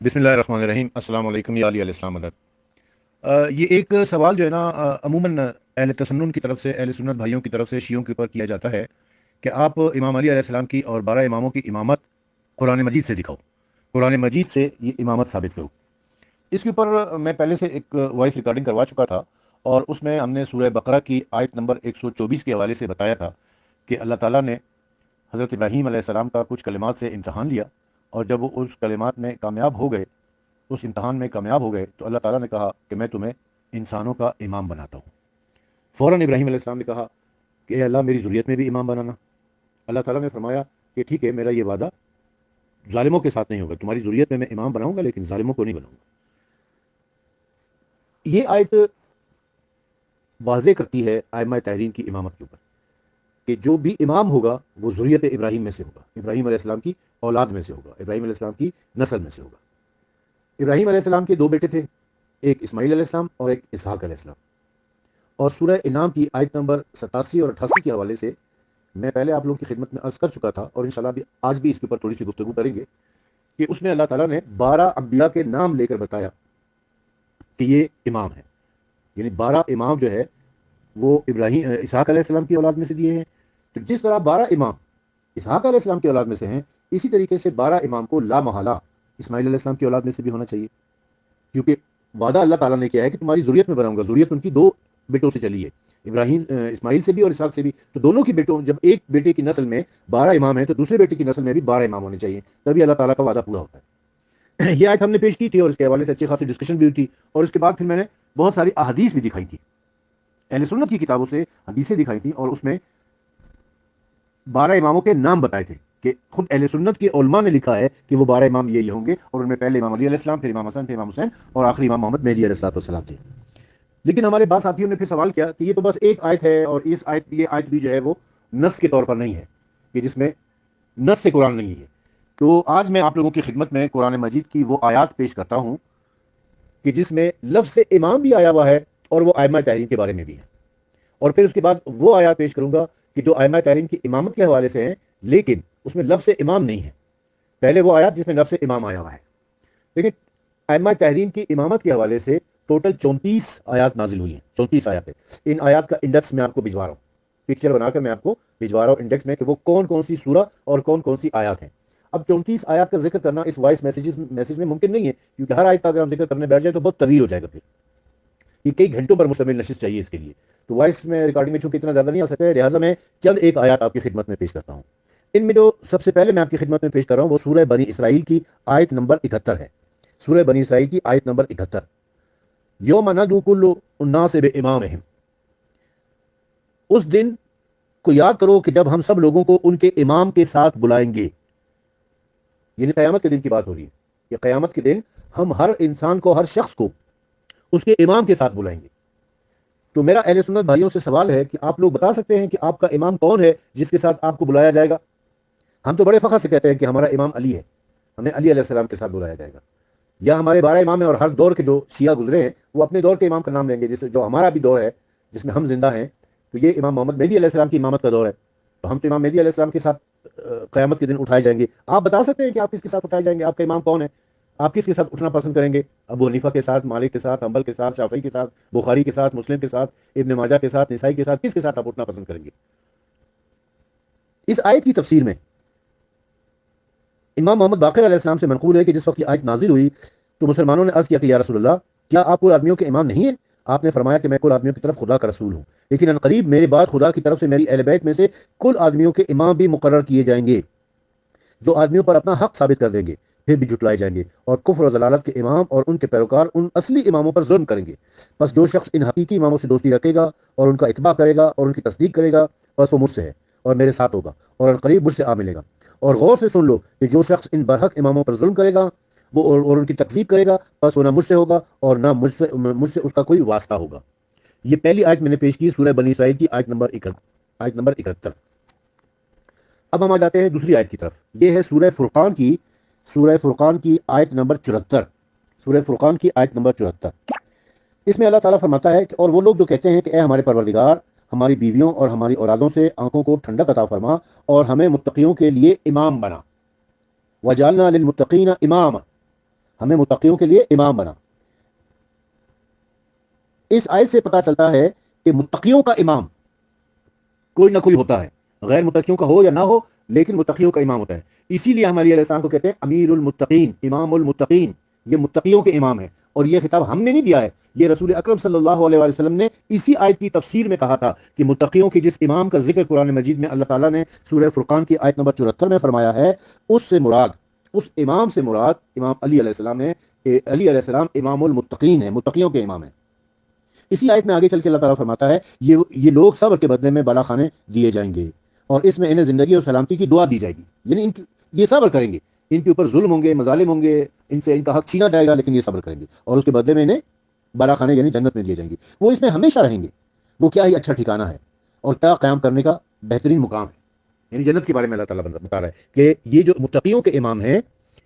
بسم اللہ الرحمن الرحیم۔ السلام علیکم یا علی علیہ السلام مدد۔ یہ ایک سوال جو ہے نا، عموماً اہل تسنن کی طرف سے، اہل سنت بھائیوں کی طرف سے شیعوں کے اوپر کیا جاتا ہے کہ آپ امام علی علیہ السلام کی اور 12 اماموں کی امامت قرآن مجید سے دکھاؤ، قرآن مجید سے یہ امامت ثابت کرو۔ اس کے اوپر میں پہلے سے ایک وائس ریکارڈنگ کروا چکا تھا، اور اس میں ہم نے سورہ بقرہ کی آیت نمبر 124 کے حوالے سے بتایا تھا کہ اللہ تعالیٰ نے حضرت ابراہیم علیہ السلام کا کچھ کلمات سے امتحان لیا، اور جب وہ اس کلمات میں کامیاب ہو گئے، اس امتحان میں کامیاب ہو گئے، تو اللہ تعالیٰ نے کہا کہ میں تمہیں انسانوں کا امام بناتا ہوں۔ فوراً ابراہیم علیہ السلام نے کہا کہ اے اللہ میری ذریت میں بھی امام بنانا۔ اللہ تعالیٰ نے فرمایا کہ ٹھیک ہے، میرا یہ وعدہ ظالموں کے ساتھ نہیں ہوگا، تمہاری ذریت میں امام بناؤں گا لیکن ظالموں کو نہیں بناؤں گا۔ یہ آیت واضح کرتی ہے ائمہ تحریم کی امامت کے اوپر کہ جو بھی امام ہوگا وہ ذریت ابراہیم میں سے ہوگا، ابراہیم علیہ السلام کی اولاد میں سے ہوگا، ابراہیم علیہ السلام کی نسل میں سے ہوگا۔ ابراہیم علیہ السلام کے 2 بیٹے تھے، ایک اسماعیل علیہ السلام اور ایک اسحاق علیہ السلام۔ اور سورہ انعام کی آیت نمبر 87 اور 88 کے حوالے سے میں پہلے آپ لوگوں کی خدمت میں عرض کر چکا تھا، اور انشاءاللہ بھی آج بھی اس کے اوپر تھوڑی سی گفتگو کریں گے کہ اس میں اللہ تعالیٰ نے 12 انبیاء کے نام لے کر بتایا کہ یہ امام ہے، یعنی 12 امام جو ہے وہ ابراہیم اسحاق علیہ السلام کی اولاد میں سے دیے ہیں۔ تو جس طرح 12 امام اسحاق علیہ السلام کی اولاد میں سے ہیں، اسی طریقے سے 12 امام کو لا محالہ اسماعیل علیہ السلام کی اولاد میں سے بھی ہونا چاہیے، کیونکہ وعدہ اللہ تعالیٰ نے کیا ہے کہ تمہاری ذریت میں بناؤں گا۔ ذریت ان کی 2 بیٹوں سے چلی ہے، اسماعیل سے بھی اور اسحاق سے بھی۔ تو دونوں کی بیٹوں، جب ایک بیٹے کی نسل میں 12 امام ہیں تو دوسرے بیٹے کی نسل میں بھی 12 امام ہونے چاہیے، تبھی اللہ تعالیٰ کا وعدہ پورا ہوتا ہے۔ یہ آیت ہم نے پیش کی تھی اور اس کے حوالے سے اچھی خاصی ڈسکشن بھی ہوئی تھی، اور اس کے بعد پھر میں نے بہت ساری احادیث بھی دکھائی تھی، اہل سنت کی کتابوں سے حدیثیں دکھائی تھی، اور اس میں 12 اماموں کے نام بتائے تھے کہ خود اہل سنت کے علماء نے لکھا ہے کہ وہ 12 امام یہ ہوں گے، اور ان میں پہلے امام علی علیہ السلام، پھر امام حسن، پھر امام حسین، اور آخری امام محمد مہدی علیہ السلام تھے۔ لیکن ہمارے بعض ساتھیوں نے پھر سوال کیا کہ یہ تو بس ایک آیت ہے، اور یہ آیت بھی جو ہے وہ نص کے طور پر نہیں ہے، کہ جس میں نص سے قرآن نہیں ہے۔ تو آج میں آپ لوگوں کی خدمت میں قرآن مجید کی وہ آیات پیش کرتا ہوں کہ جس میں لفظ امام بھی آیا ہوا ہے، اور وہ ائمہ تحریم کے بارے میں بھی ہے، اور پھر اس کے بعد وہ آیات پیش کروں گا کہ جو ائمہ تحریم کی امامت کے حوالے سے ہیں، لیکن اس میں لفظ امام نہیں ہے۔ پہلے وہ آیات جس میں لفظ امام آیا ہوا ہے، لیکن ائمہ تحریم کی امامت کے حوالے سے ٹوٹل 34 آیات نازل ہوئی ہیں، 34 آیات ہے۔ ان آیات کا انڈیکس میں آپ کو بھجوا رہا ہوں، پکچر بنا کر میں آپ کو بھجوا رہا ہوں انڈیکس میں، کہ وہ کون کون سی سورہ اور کون کون سی آیات ہیں۔ اب 34 آیات کا ذکر کرنا اس وائس میسج میں ممکن نہیں ہے، کیونکہ ہر آیت کا اگر ہم ذکر کرنے بیٹھ جائیں تو بہت طویل ہو جائے گا، پھر یہ کئی گھنٹوں پر مشتمل نشست چاہیے اس کے لیے۔ تو وائس میں ریکارڈنگ میں چونکہ اتنا زیادہ نہیں آ سکتا ہے، لہٰذا میں چند ایک آیات آپ کی خدمت میں پیش کرتا ہوں۔ ان میں جو سب سے پہلے میں آپ کی خدمت میں پیش کر رہا ہوں وہ سورہ بنی اسرائیل کی آیت نمبر 71 ہے۔ سورہ بنی اسرائیل کی آیت نمبر 71، یوم ندعو کل اناس بامامہم۔ اس دن کو یاد کرو کہ جب ہم سب لوگوں کو ان کے امام کے ساتھ بلائیں گے، یعنی قیامت کے دن کی بات ہو رہی ہے کہ قیامت کے دن ہم ہر انسان کو، ہر شخص کو اس کے امام کے ساتھ بلائیں گے۔ تو میرا اہل سنت بھائیوں سے سوال ہے کہ آپ لوگ بتا سکتے ہیں کہ آپ کا امام کون ہے جس کے ساتھ آپ کو بلایا جائے گا؟ ہم تو بڑے فخر سے کہتے ہیں کہ ہمارا امام علی ہے، ہمیں علی علیہ السلام کے ساتھ بلایا جائے گا، یا ہمارے 12 امام ہیں، اور ہر دور کے جو شیعہ گزرے ہیں وہ اپنے دور کے امام کا نام لیں گے، جیسے جو ہمارا بھی دور ہے جس میں ہم زندہ ہیں، تو یہ امام محمد مہدی علیہ السلام کی امامت کا دور ہے، تو ہم تو امام مہدی علیہ السلام کے ساتھ قیامت کے دن اٹھائے جائیں گے۔ آپ بتا سکتے ہیں کہ آپ کس کے ساتھ اٹھائے جائیں گے؟ آپ کا امام کون ہے؟ آپ کس کے ساتھ اٹھنا پسند کریں گے؟ ابو حنیفہ کے ساتھ، مالک کے ساتھ، حنبل کے ساتھ، شافعی کے ساتھ، بخاری کے ساتھ، مسلم کے ساتھ، ابن ماجہ کے ساتھ، نسائی کے ساتھ، کس کے ساتھ آپ اٹھنا پسند کریں گے؟ اس آیت کی تفسیر میں امام محمد باقر علیہ السلام سے منقول ہے کہ جس وقت یہ آیت نازل ہوئی تو مسلمانوں نے عرض کیا کہ یا رسول اللہ، کیا آپ کل آدمیوں کے امام نہیں ہیں؟ آپ نے فرمایا کہ میں کل آدمیوں کی طرف خدا کا رسول ہوں، لیکن ان قریب میرے بعد خدا کی طرف سے میری اہل بیت میں سے کل آدمیوں کے امام بھی مقرر کیے جائیں گے، جو آدمیوں پر اپنا حق ثابت کر دیں گے، پھر بھی جھٹلائے جائیں گے، اور کفر و ضلالت کے امام اور ان کے پیروکار ان اصلی اماموں پر ظلم کریں گے۔ بس جو شخص ان حقیقی اماموں سے دوستی رکھے گا اور ان کا اتباع کرے گا اور ان کی تصدیق کرے گا، بس وہ مجھ سے ہے اور میرے ساتھ ہوگا، اور ان قریب مجھ سے آ ملے گا۔ اور غور سے سن لو کہ جو شخص ان برحق اماموں پر ظلم کرے گا وہ اور ان کی تکذیب کرے گا، بس وہ نہ مجھ سے ہوگا اور نہ مجھ سے اس کا کوئی واسطہ ہوگا۔ یہ پہلی آیت میں نے پیش کی، سورہ بنی اسرائیل کی آیت نمبر 71۔ اب ہم آ جاتے ہیں دوسری آیت کی طرف، یہ ہے سورہ فرقان کی آیت نمبر 74۔ سورہ فرقان کی آیت نمبر 74، اس میں اللہ تعالیٰ فرماتا ہے کہ اور وہ لوگ جو کہتے ہیں کہ اے ہمارے پروردگار، ہماری بیویوں اور ہماری اولادوں سے آنکھوں کو ٹھنڈک عطا فرما اور ہمیں متقیوں کے لیے امام بنا، وجعلنا للمتقین اماما، ہمیں متقیوں کے لیے امام بنا۔ اس آیت سے پتہ چلتا ہے کہ متقیوں کا امام کوئی نہ کوئی ہوتا ہے، غیر متقیوں کا ہو یا نہ ہو، لیکن متقیوں کا امام ہوتا ہے۔ اسی لیے ہمارے علیہ السلام کو کہتے ہیں امیر المتقین، امام المتقین، یہ متقیوں کے امام ہے۔ اور یہ خطاب ہم نے نہیں دیا ہے، یہ رسول اکرم صلی اللہ علیہ وآلہ وسلم نے اسی آیت کی تفسیر میں کہا تھا کہ متقیوں کی جس امام کا ذکر قرآن مجید میں اللہ تعالیٰ نے سورہ فرقان کی آیت نمبر 74 میں فرمایا ہے، اس امام سے مراد امام علی علیہ السلام ہے۔ علی علیہ السلام امام المتقین ہے، متقیوں کے امام ہیں۔ اسی آیت میں آگے چل کے اللہ تعالیٰ فرماتا ہے یہ لوگ صبر کے بدلے میں بالا خانے دیے جائیں گے، اور اس میں انہیں زندگی اور سلامتی کی دعا دی جائے گی۔ یعنی یہ صبر کریں گے، ان کے اوپر ظلم ہوں گے، مظالم ہوں گے، ان سے ان کا حق چھینا جائے گا، لیکن یہ صبر کریں گے، اور اس کے بدلے میں انہیں بالا خانے یعنی جنت میں دیے جائیں گے۔ وہ اس میں ہمیشہ رہیں گے۔ وہ کیا ہی اچھا ٹھکانہ ہے، اور کیا قیام کرنے کا بہترین مقام ہے۔ یعنی جنت کے بارے میں اللہ تعالیٰ بتا رہا ہے کہ یہ جو متقیوں کے امام ہیں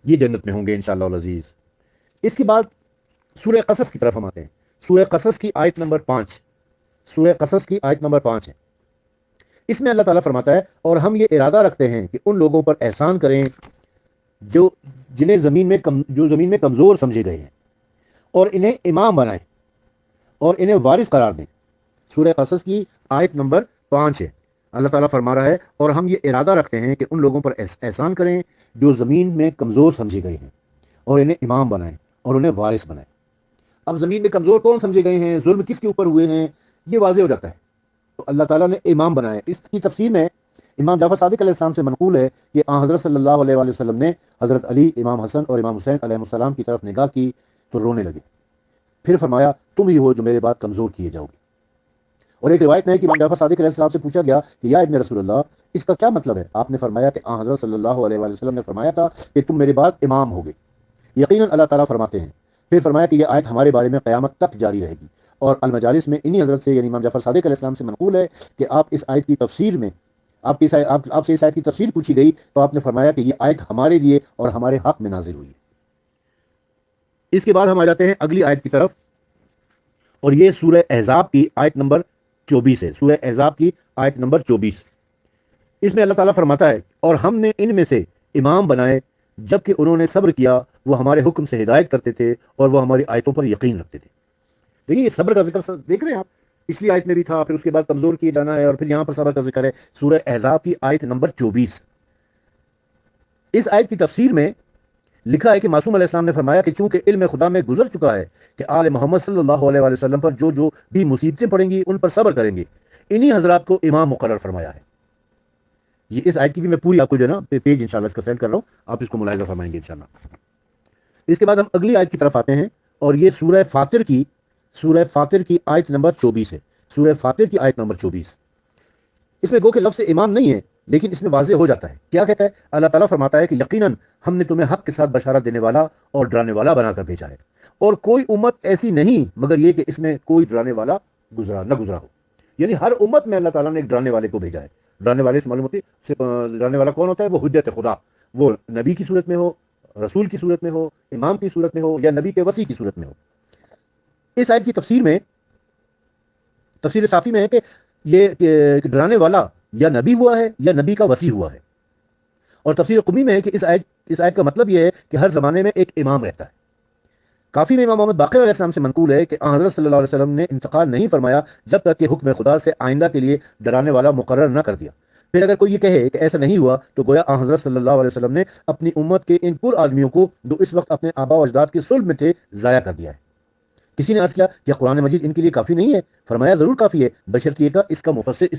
یہ جنت میں ہوں گے انشاءاللہ العزیز۔ اس کے بعد سورہ قصص کی طرف ہم آتے ہیں۔ سورہ قصص کی آیت نمبر 5، سورہ قصص کی آیت نمبر 5 ہے۔ اس میں اللہ تعالیٰ فرماتا ہے اور ہم یہ ارادہ رکھتے ہیں کہ ان لوگوں پر احسان کریں جنہیں زمین میں کمزور سمجھے گئے ہیں، اور انہیں امام بنائیں اور انہیں وارث قرار دیں۔ سورہ قصص کی آیت نمبر 5 ہے۔ اللہ تعالیٰ فرما رہا ہے اور ہم یہ ارادہ رکھتے ہیں کہ ان لوگوں پر احسان کریں جو زمین میں کمزور سمجھے گئے ہیں، اور انہیں امام بنائیں اور انہیں وارث بنائیں۔ اب زمین میں کمزور کون سمجھے گئے ہیں، ظلم کس کے اوپر ہوئے ہیں، یہ واضح ہو جاتا ہے۔ تو اللہ تعالیٰ نے امام بنایا۔ اس کی تفسیر میں امام جعفر صادق علیہ السلام سے منقول ہے کہ حضرت صلی اللہ علیہ وآلہ وسلم نے حضرت علی، امام حسن اور امام حسین علیہ السلام کی طرف نگاہ کی تو رونے لگے، پھر فرمایا تم ہی ہو جو میرے بعد کمزور کیے جاؤ گے۔ اور ایک روایت میں ہے کہ امام جعفر صادق علیہ السلام سے پوچھا گیا کہ یا ابن رسول اللہ، اس کا کیا مطلب ہے؟ آپ نے فرمایا کہ حضرت صلی اللہ علیہ وآلہ وسلم نے فرمایا تھا کہ تم میرے بعد امام ہوگے۔ یقیناً اللہ تعالیٰ فرماتے ہیں، پھر فرمایا کہ یہ آیت ہمارے بارے میں قیامت تک جاری رہے گی۔ اور المجالس میں انہی حضرت سے یعنی امام جعفر صادق علیہ السلام سے منقول ہے کہ آپ اس آیت کی تفسیر میں آپ سے اس آیت کی تفسیر پوچھی گئی تو آپ نے فرمایا کہ یہ آیت ہمارے لیے اور ہمارے حق میں نازل ہوئی ہے۔ اس کے بعد ہم آ جاتے ہیں اگلی آیت کی طرف، اور یہ سورہ احزاب کی آیت نمبر 24 ہے۔ سورہ احزاب کی آیت نمبر 24، اس میں اللہ تعالیٰ فرماتا ہے اور ہم نے ان میں سے امام بنائے جبکہ انہوں نے صبر کیا، وہ ہمارے حکم سے ہدایت کرتے تھے اور وہ ہماری آیتوں پر یقین رکھتے تھے۔ دیکھیے یہ صبر کا ذکر دیکھ رہے ہیں آپ، پچھلی آیت میں بھی تھا، پھر اس کے بعد کمزور کیے جانا ہے، اور پھر یہاں پر صبر کا ذکر ہے۔ سورہ احزاب کی آیت نمبر 24، اس آیت کی تفسیر میں لکھا ہے کہ معصوم علیہ السلام نے فرمایا کہ چونکہ علم خدا میں گزر چکا ہے کہ آل محمد صلی اللہ علیہ وآلہ وسلم پر جو بھی مصیبتیں پڑیں گی ان پر صبر کریں گے، انہی حضرات کو امام مقرر فرمایا ہے۔ یہ اس آیت کی بھی میں پوری آپ کو جو ہے نا پیج انشاءاللہ اس کا سینڈ کر رہا ہوں، آپ اس کو ملاحظہ فرمائیں گے انشاءاللہ۔ اس کے بعد ہم اگلی آیت کی طرف آتے ہیں، اور یہ سورہ فاطر کی آیت نمبر 24 ہے۔ سورہ فاطر کی آیت نمبر 24، اس میں گو کہ لفظ امام نہیں ہے، لیکن اس میں واضح ہو جاتا ہے۔ کیا کہتا ہے؟ اللہ تعالیٰ فرماتا ہے کہ یقیناً ہم نے تمہیں حق کے ساتھ بشارت دینے والا اور ڈرانے والا بنا کر بھیجا ہے، اور کوئی امت ایسی نہیں مگر یہ کہ اس میں کوئی ڈرانے والا نہ گزرا ہو۔ یعنی ہر امت میں اللہ تعالیٰ نے ایک ڈرانے والے کو بھیجا ہے۔ ڈرانے والے سے معلوم ہوتی ہے ڈرانے والا کون ہوتا ہے؟ وہ حجت خدا، وہ نبی کی صورت میں ہو، رسول کی صورت میں ہو، امام کی صورت میں ہو، یا نبی کے وصی کی صورت میں ہو۔ اس آیت کی تفسیر میں تفسیر صافی میں ہے کہ یہ ڈرانے والا یا نبی ہوا ہے یا نبی کا وصی ہوا ہے۔ اور تفسیر قمی میں ہے کہ اس آیت کا مطلب یہ ہے کہ ہر زمانے میں ایک امام رہتا ہے۔ کافی میں امام محمد باقر علیہ السلام سے منقول ہے کہ حضرت صلی اللہ علیہ وسلم نے انتقال نہیں فرمایا جب تک کہ حکم خدا سے آئندہ کے لیے ڈرانے والا مقرر نہ کر دیا۔ پھر اگر کوئی یہ کہے کہ ایسا نہیں ہوا تو گویا حضرت صلی اللہ علیہ وسلم نے اپنی امت کے ان پر آدمیوں کو جو اس وقت اپنے آبا و اجداد کے صلب میں تھے ضائع کر دیا ہے۔ کسی نے عرض کیا کہ قرآن مجید ان کے لیے کافی نہیں ہے؟ فرمایا ضرور کافی ہے، بشرط یہ کہ اس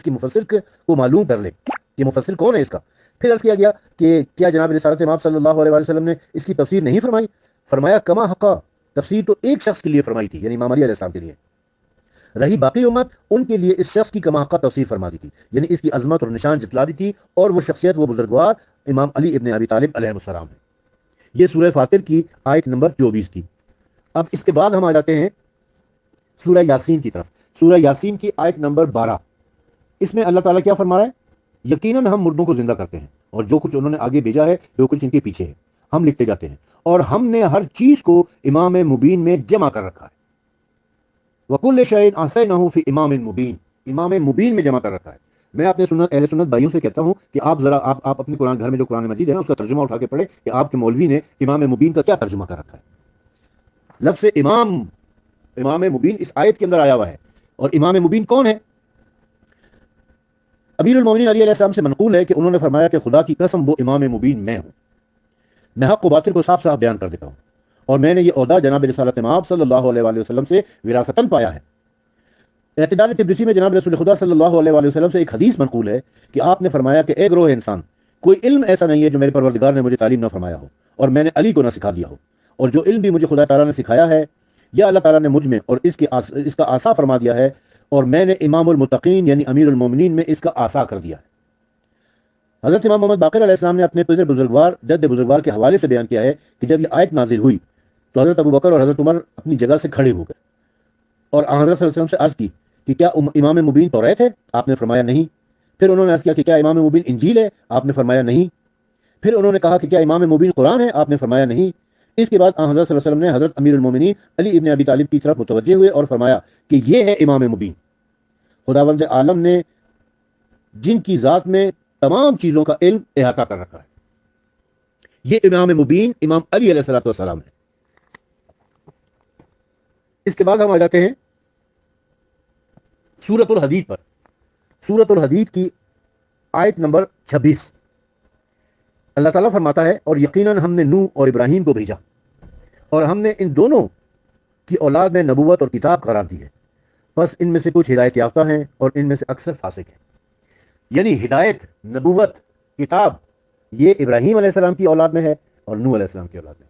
کی مفسر کو معلوم کر لے کہ مفسر کون ہے اس کا۔ پھر عرض کیا گیا کہ کیا جناب رسالت امام صلی اللہ علیہ وسلم نے اس کی تفسیر نہیں فرمائی؟ فرمایا کما حقا، تفسیر تو ایک شخص کے لیے فرمائی تھی، یعنی امام علی علیہ السلام کے لیے، رہی باقی امت ان کے لیے اس شخص کی کما حقا تفسیر فرما دی تھی، یعنی اس کی عظمت اور نشان جتلا دی تھی، اور وہ شخصیت وہ بزرگوار امام علی ابن ابی طالب علیہ السلام ہے۔ یہ سورہ فاطر کی آیت نمبر 24 کی۔ اب اس کے بعد ہم آ جاتے ہیں سورہ یاسین کی طرف۔ سورہ یاسین کی آیت نمبر 12، اس میں اللہ تعالیٰ کیا فرما رہا ہے؟ یقیناً ہم مردوں کو زندہ کرتے ہیں، اور جو کچھ انہوں نے آگے بھیجا ہے جو کچھ ان کے پیچھے ہے ہم لکھتے جاتے ہیں، اور ہم نے ہر چیز کو امام مبین میں جمع کر رکھا ہے۔ وَكُلَّ شَيْءٍ أَحْصَيْنَاهُ فِي إِمَامٍ مُبِينٍ، امام مبین میں جمع کر رکھا ہے۔ میں اپنے اہل سنت بھائیوں سے کہتا ہوں کہ آپ ذرا آپ اپنے قرآن گھر میں جو قرآن مجید ہے نا اس کا ترجمہ اٹھا کے پڑھیں کہ آپ کے مولوی نے امام مبین کا کیا ترجمہ کر رکھا ہے۔ لفظ امام، امام مبین اس آیت کے اندر آیا ہوا ہے. اور امام مبین کون ہے؟ امیر المومنین علی علیہ السلام سے منقول ہے کہ انہوں نے فرمایا کہ خدا کی قسم وہ امام مبین میں ہوں، میں حق و باطل کو صاف صاف بیان کر دیتا ہوں، اور میں نے یہ عہدہ جناب رسالت مآب صلی اللہ علیہ وآلہ وسلم سے وراثتاً پایا ہے. اعتدال تبریسی میں جناب رسول خدا صلی اللہ علیہ وآلہ وسلم سے ایک حدیث منقول ہے کہ آپ نے فرمایا کہ اے گروہ انسان، کوئی علم ایسا نہیں ہے جو میرے پروردگار نے مجھے تعلیم نہ فرمایا ہو اور میں نے علی کو نہ سکھا دیا ہو، اور جو علم بھی مجھے خدا تعالیٰ نے سکھایا ہے یا اللہ تعالیٰ نے مجھ میں اور اس کا آسا فرما دیا ہے، اور میں نے امام المتقین یعنی امیر المومنین میں اس کا آسا کر دیا ہے. حضرت امام محمد باقر علیہ السلام نے اپنے پدر بزرگوار جد بزرگوار کے حوالے سے بیان کیا ہے کہ جب یہ آیت نازل ہوئی تو حضرت ابو بکر اور حضرت عمر اپنی جگہ سے کھڑے ہو گئے اور حضرت صلی اللہ علیہ وسلم سے عرض کی کہ کیا امام مبین توریت ہے؟ آپ نے فرمایا نہیں. پھر انہوں نے عرض کیا کہ کیا امام مبین انجیل ہے؟ آپ نے فرمایا نہیں. پھر انہوں نے کہا کہ کیا امام مبین قرآن ہے؟ آپ نے فرمایا نہیں. اس کے بعد حضرت صلی اللہ علیہ وسلم نے حضرت امیر المومنین علی ابن ابی طالب کی طرف متوجہ ہوئے اور فرمایا کہ یہ ہے امام مبین، خداوند عالم نے جن کی ذات میں تمام چیزوں کا علم احاطہ کر رکھا ہے، یہ امام مبین امام علی علیہ السلام ہے. اس کے بعد ہم آ جاتے ہیں سورۃ الحدید پر. سورۃ الحدید کی آیت نمبر 26. اللہ تعالیٰ فرماتا ہے اور یقیناً ہم نے نوح اور ابراہیم کو بھیجا اور ہم نے ان دونوں کی اولاد میں نبوت اور کتاب قرار دی ہے، بس ان میں سے کچھ ہدایت یافتہ ہیں اور ان میں سے اکثر فاسق ہیں. یعنی ہدایت، نبوت، کتاب یہ ابراہیم علیہ السلام کی اولاد میں ہے اور نوح علیہ السلام کی اولاد میں ہے.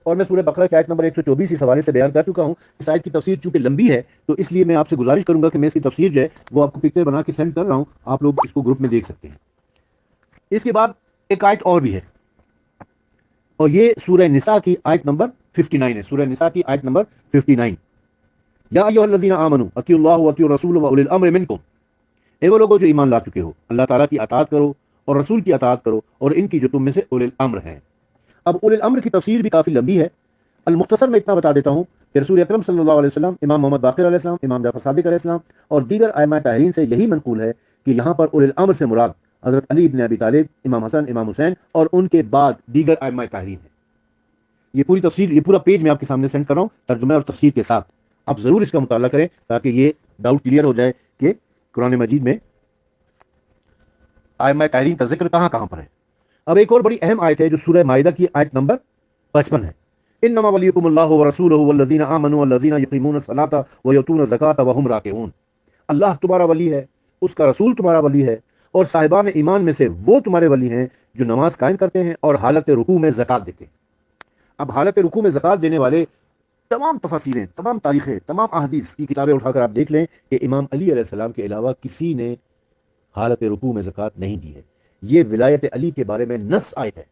اور میں سورہ بقرہ کی آیت نمبر 124 اس حوالے سے بیان کر چکا ہوں. اس آیت کی تفسیر چونکہ لمبی ہے تو اس لیے میں آپ سے گزارش کروں گا کہ میں اس کی تفسیر جو ہے وہ آپ کو پکچر بنا کے سینڈ کر رہا ہوں، آپ لوگ اس کو گروپ میں دیکھ سکتے ہیں. اس کے بعد ایک آیت اور بھی ہے اور یہ سورہ نساء کی آیت نمبر 59 ہے. سورہ نساء کی آیت نمبر 59. یا ایھا الذین آمنوا اطیعوا اللہ واطیعوا الرسول واولی الامر منکم، اے وہ لوگوں جو ایمان لا چکے ہو، اللہ تعالیٰ کی اطاعت کرو اور رسول کی اطاعت کرو اور ان کی جو تم میں سے اولی الامر ہیں. اب اولی الامر کی تفسیر بھی کافی لمبی ہے، المختصر میں اتنا بتا دیتا ہوں کہ رسول اکرم صلی اللہ علیہ وسلم، امام محمد باقر علیہ السلام، امام جعفر صادق علیہ السلام اور دیگر ائمہ طاہرین سے یہی منقول ہے کہ یہاں پر اولی الامر سے مراد حضرت علی ابن ابی طالب، امام حسن، امام حسین اور ان کے بعد دیگر ائمہ طاہرین ہیں. یہ پوری تفسیر، یہ پورا پیج میں آپ کے سامنے سینڈ کر رہا ہوں ترجمہ اور تفسیر کے ساتھ. آپ ضرور اس کا مطالعہ کریں تاکہ یہ ڈاؤٹ کلیئر ہو جائے کہ قرآن مجید میں ائمہ طاہرین کا ذکر کہاں کہاں پر ہے. اب ایک اور بڑی اہم آیت ہے جو سورہ مائدہ کی آیت نمبر 55 ہے. انما ولیکم اللہ ورسولہ والذین آمنوا والذین یقیمون الصلاۃ ویؤتون الزکاۃ وهم راکعون. اللہ تمہارا ولی ہے، اس کا رسول تمہارا ولی ہے، اور صاحبان ایمان میں سے وہ تمہارے ولی ہیں جو نماز قائم کرتے ہیں اور حالت رکوع میں زکات دیتے ہیں. اب حالت رکوع میں زکات دینے والے تمام تفاسیریں، تمام تاریخیں، تمام احادیث کی کتابیں اٹھا کر آپ دیکھ لیں کہ امام علی علیہ السلام کے علاوہ کسی نے حالت رکوع میں زکات نہیں دی ہے. یہ ولایت علی کے بارے میں نص آیت ہے.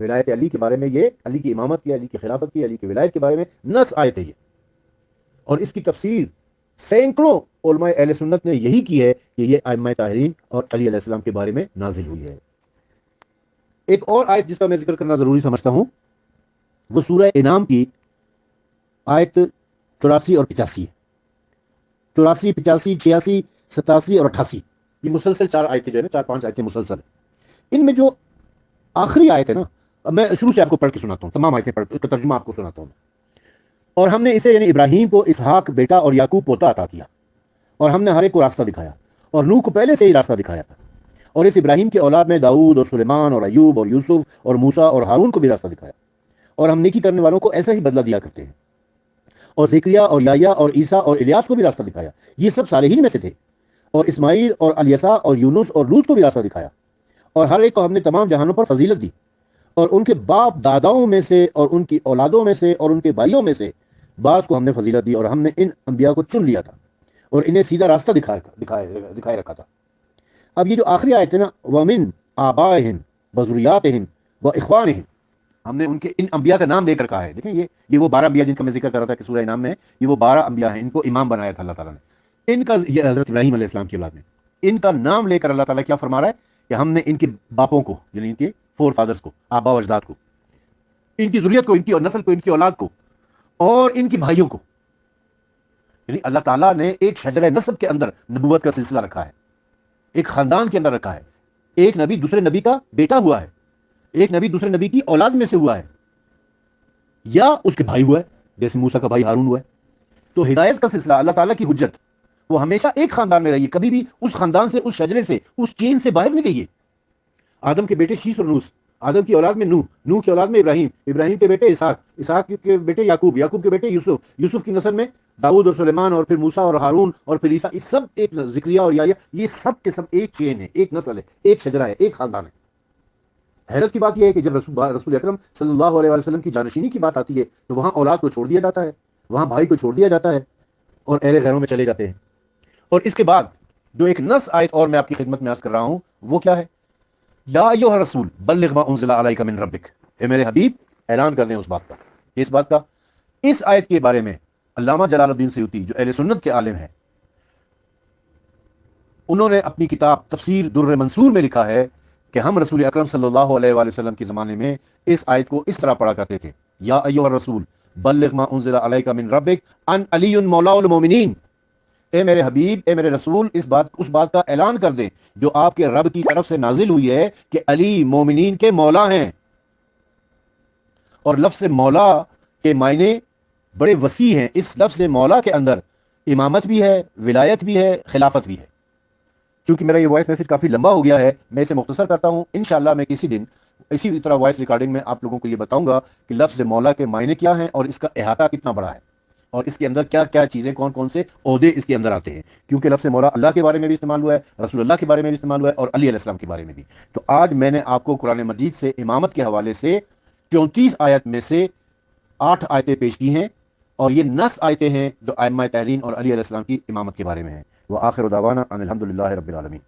ولایت علی کے بارے میں، یہ علی کی امامت کی، علی کی خلافت کی، علی کی ولایت کے بارے میں نص آیت ہے یہ. اور اس کی تفسیر سینکڑوں علماء اہل سنت نے یہی کی ہے کہ یہ ائمہ طاہرین اور علی علیہ السلام کے بارے میں نازل ہوئی ہے. ایک اور آیت جس کا میں ذکر کرنا ضروری سمجھتا ہوں وہ سورہ انعام کی آیت 84 اور 85 ہے. 84، 85، 86، 87 اور 88 یہ مسلسل 4 آیتیں جو ہے نا، 4-5 آیتیں مسلسل ہیں. ان میں جو آخری آیت ہے نا، اب میں شروع سے آپ کو پڑھ کے سناتا ہوں، تمام آیتیں پڑھ کے ترجمہ آپ کو سناتا ہوں. اور ہم نے اسے یعنی ابراہیم کو اسحاق بیٹا اور یعقوب پوتا عطا کیا، اور ہم نے ہر ایک کو راستہ دکھایا، اور نوح کو پہلے سے ہی راستہ دکھایا تھا، اور اس ابراہیم کی اولاد میں داؤد اور سلیمان اور ایوب اور یوسف اور موسیٰ اور ہارون کو بھی راستہ دکھایا، اور ہم نیکی کرنے والوں کو ایسا ہی بدلہ دیا کرتے ہیں. اور زکریا اور یحییٰ اور عیسیٰ اور الیاس کو بھی راستہ دکھایا، یہ سب صالحین میں سے تھے. اور اسماعیل اور الیسع اور یونس اور لوط کو بھی راستہ دکھایا. اور ہر ایک کو ہم نے تمام جہانوں پر فضیلت دی، اور ان کے باپ داداؤں میں سے اور ان کی اولادوں میں سے اور ان کے بھائیوں میں سے بعض کو ہم نے فضیلت دی، اور ہم نے ان انبیاء کو چن لیا تھا اور انہیں سیدھا راستہ دکھائے رکھا تھا. اب یہ جو آخری آیت ہے نا، وَمِنْ آبَائِهِمْ وَذُرِّيَّاتِهِمْ وَإِخْوَانِهِمْ، ہم نے ان کے ان انبیاء کا نام لے کر کہا ہے. دیکھیں یہ وہ 12 انبیاء جن کا میں ذکر کر رہا تھا کہ سورہ انعام میں ہے، یہ وہ 12 انبیاء ہیں، ان کو امام بنایا تھا اللہ تعالیٰ نے. ان کا، یہ حضرت ابراہیم علیہ السلام کی اولاد میں، ان کا نام لے کر اللہ تعالیٰ کیا فرما رہا ہے کہ ہم نے ان کے باپوں کو، یعنی ان کے فور فادرز کو، آبا و اجداد کو، ان کی ذریت کو، ان کی نسل کو، ان کی اولاد کو اور ان کے بھائیوں کو، یعنی اللہ تعالیٰ نے ایک شجرہ نسب کے اندر نبوت کا سلسلہ رکھا ہے، ایک خاندان کے اندر رکھا ہے. ایک نبی دوسرے نبی کا بیٹا ہوا ہے، ایک نبی دوسرے نبی کی اولاد میں سے ہوا ہے، یا اس کے بھائی ہوا ہے. جیسے موسیٰ کا بھائی ہارون ہوا ہے. تو ہدایت کا سلسلہ، اللہ تعالیٰ کی حجت، وہ ہمیشہ ایک خاندان میں رہی ہے، کبھی بھی اس خاندان سے، اس شجرے سے، اس چین سے باہر نہیں گئی ہے. آدم کے بیٹے شیش اور نوس، آدم کی اولاد میں نوح، نوح کی اولاد میں ابراہیم، ابراہیم کے بیٹے اسحاق، اسحاق کے بیٹے یعقوب، یعقوب کے بیٹے یوسف، یوسف کی نسل میں داؤد اور سلیمان، اور پھر موسیٰ اور ہارون، اور پھر عیسیٰ. یہ سب ایک ذکریہ اور یحییٰ، یہ سب کے سب ایک چین ہے، ایک نسل ہے، ایک شجرہ ہے، ایک خاندان ہے. حیرت کی بات یہ ہے کہ جب رسول اکرم صلی اللہ علیہ وسلم کی جانشینی کی بات آتی ہے تو وہاں اولاد کو چھوڑ دیا جاتا ہے، وہاں بھائی کو چھوڑ دیا جاتا ہے، اور اہل غیروں میں چلے جاتے ہیں. اور اس کے بعد جو ایک نص آیت اور میں آپ کی خدمت میں عرض کر رہا ہوں، وہ کیا ہے؟ یا ایھا الرسول بلغ ما انزل علیک من ربک، اے میرے حبیب اعلان کر دیں اس بات کا، اس بات کا. اس آیت کے بارے میں علامہ جلال الدین سیوطی جو اہل سنت کے عالم ہیں، انہوں نے اپنی کتاب تفسیر در منصور میں لکھا ہے کہ ہم رسول اکرم صلی اللہ علیہ وآلہ وسلم کے زمانے میں اس آیت کو اس طرح پڑھا کرتے تھے: یا ایھا الرسول بلغ ما انزل علیک من ربک ان علی مولا المؤمنین، اے میرے حبیب، اے میرے رسول، اس بات کا اعلان کر دیں جو آپ کے رب کی طرف سے نازل ہوئی ہے کہ علی مومنین کے مولا ہیں. اور لفظ مولا کے معنی بڑے وسیع ہیں. اس لفظ مولا کے اندر امامت بھی ہے، ولایت بھی ہے، خلافت بھی ہے. چونکہ میرا یہ وائس میسج کافی لمبا ہو گیا ہے، میں اسے مختصر کرتا ہوں. انشاءاللہ میں کسی دن اسی طرح وائس ریکارڈنگ میں آپ لوگوں کو یہ بتاؤں گا کہ لفظ مولا کے معنی کیا ہیں اور اس کا احاطہ کتنا بڑا ہے، اور اس کے اندر کیا کیا چیزیں، کون کون سے عہدے اس کے اندر آتے ہیں. کیونکہ لفظ مولا اللہ کے بارے میں بھی استعمال ہوا ہے، رسول اللہ کے بارے میں بھی استعمال ہوا ہے، اور علی علیہ السلام کے بارے میں بھی. تو آج میں نے آپ کو قرآن مجید سے امامت کے حوالے سے 34 آیت میں سے 8 آیتیں پیش کی ہیں، اور یہ نص آیتیں ہیں جو ائمہ تحرین اور علی علیہ السلام کی امامت کے بارے میں ہیں. وآخر دعوانا ان الحمد للہ رب العالمین.